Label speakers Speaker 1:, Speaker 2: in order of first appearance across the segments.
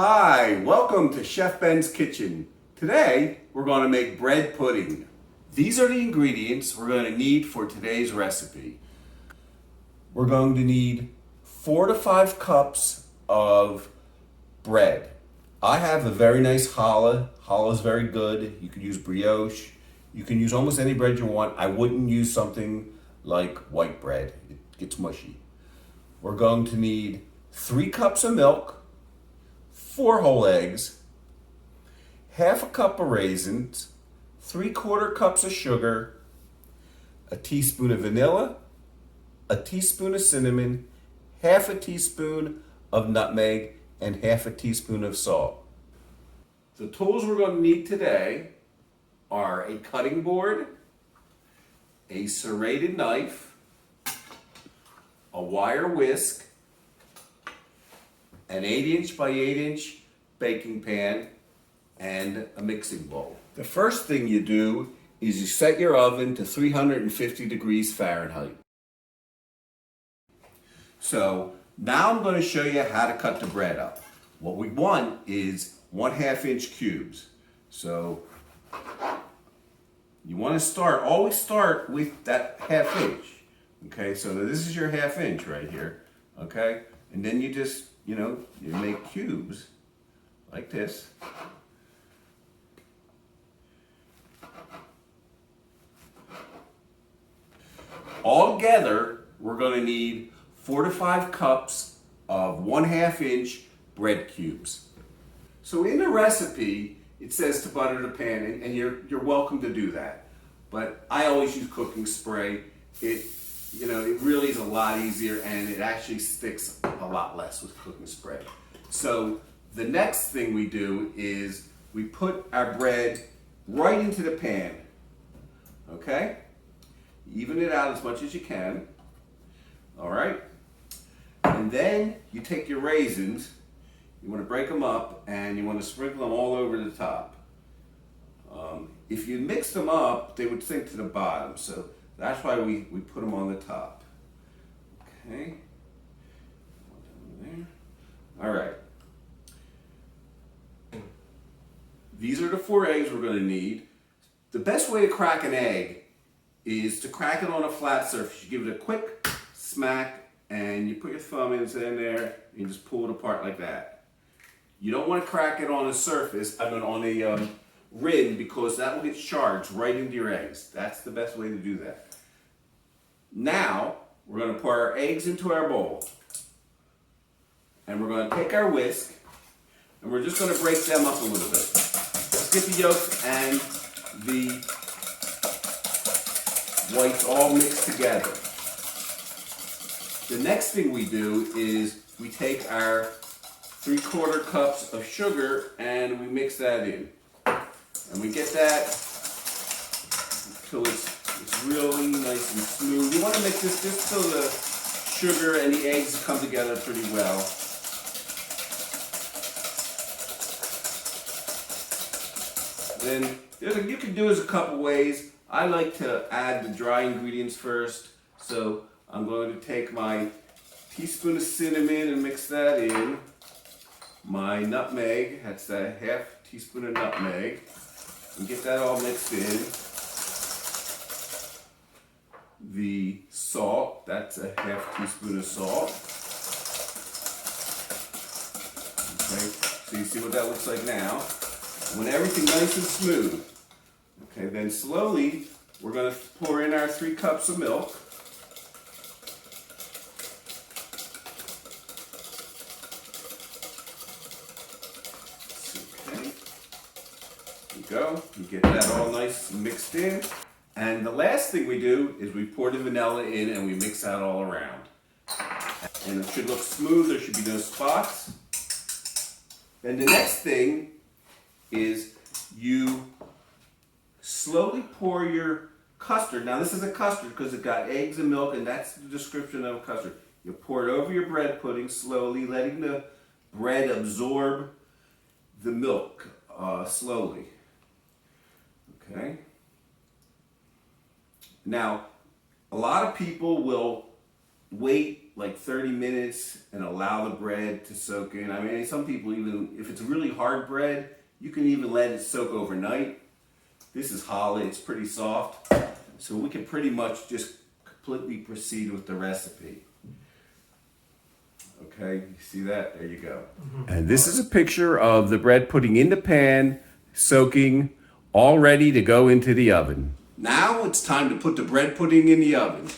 Speaker 1: Hi, welcome to Chef Ben's Kitchen. Today, we're going to make bread pudding. These are the ingredients we're going to need for today's recipe. We're going to need 4 to 5 cups of bread. I have a very nice challah. Challah is very good. You can use brioche. You can use almost any bread you want. I wouldn't use something like white bread. It gets mushy. We're going to need 3 cups of milk, 4 whole eggs, half a cup of raisins, 3/4 cups of sugar, a teaspoon of vanilla, a teaspoon of cinnamon, half a teaspoon of nutmeg, and half a teaspoon of salt. The tools we're going to need today are a cutting board, a serrated knife, a wire whisk, an 8" by 8" baking pan, and a mixing bowl. The first thing you do is you set your oven to 350 degrees Fahrenheit. So now I'm going to show you how to cut the bread up. What we want is 1/2 inch cubes. So you want to always start with that 1/2 inch. Okay, so this is your 1/2 inch right here. Okay, and then you just, you make cubes like this. Altogether, we're going to need 4 to 5 cups of 1/2 inch bread cubes. So in the recipe, it says to butter the pan, and you're welcome to do that. But I always use cooking spray. It really is a lot easier, and it actually sticks a lot less with cooking spray. So the next thing we do is we put our bread right into the pan. Okay? Even it out as much as you can. All right? And then you take your raisins, you want to break them up, and you want to sprinkle them all over the top. If you mix them up, they would sink to the bottom. So that's why we put them on the top. Okay. All right. These are the 4 eggs we're going to need. The best way to crack an egg is to crack it on a flat surface. You give it a quick smack, and you put your thumb in there, and you just pull it apart like that. You don't want to crack it on a surface, on a rim, because that will get charged right into your eggs. That's the best way to do that. Now, we're going to pour our eggs into our bowl. And we're going to take our whisk, and we're just going to break them up a little bit. Let's get the yolks and the whites all mixed together. The next thing we do is we take our 3/4 cups of sugar and we mix that in. And we get that until it's really nice and smooth. You want to mix this just so the sugar and the eggs come together pretty well. Then you can do this a couple ways. I like to add the dry ingredients first. So I'm going to take my teaspoon of cinnamon and mix that in. My nutmeg, that's a 1/2 teaspoon of nutmeg. And get that all mixed in. The salt, that's a 1/2 teaspoon of salt. Okay, so you see what that looks like now. When everything's nice and smooth. Okay, then slowly we're going to pour in our 3 cups of milk. Okay, there you go. You get that all nice and mixed in. And the last thing we do is we pour the vanilla in and we mix that all around. And it should look smooth, there should be no spots. Then the next thing is you slowly pour your custard. Now this is a custard because it got eggs and milk, and that's the description of a custard. You pour it over your bread pudding slowly, letting the bread absorb the milk slowly. Okay. Now, a lot of people will wait like 30 minutes and allow the bread to soak in. I mean, some people, even if it's really hard bread, you can even let it soak overnight. This is challah, it's pretty soft. So we can pretty much just completely proceed with the recipe. Okay, you see that? There you go. And this is a picture of the bread pudding in the pan, soaking, all ready to go into the oven. Now it's time to put the bread pudding in the oven.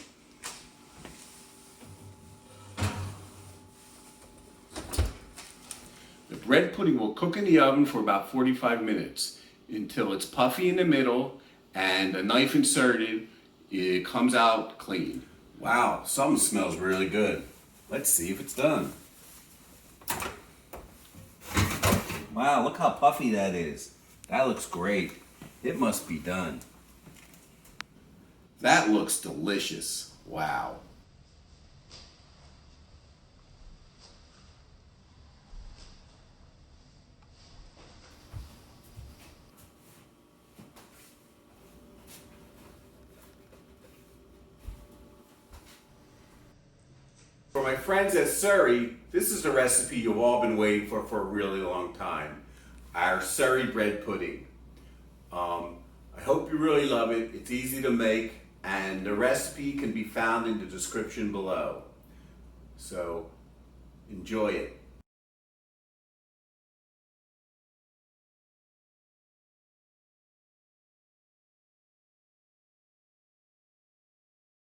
Speaker 1: The bread pudding will cook in the oven for about 45 minutes until it's puffy in the middle and a knife inserted, it comes out clean. Wow, something smells really good. Let's see if it's done. Wow, look how puffy that is. That looks great. It must be done. That looks delicious. Wow. For my friends at Surrey, this is the recipe you've all been waiting for a really long time. Our Surrey bread pudding. I hope you really love it. It's easy to make, and the recipe can be found in the description below. So, enjoy it.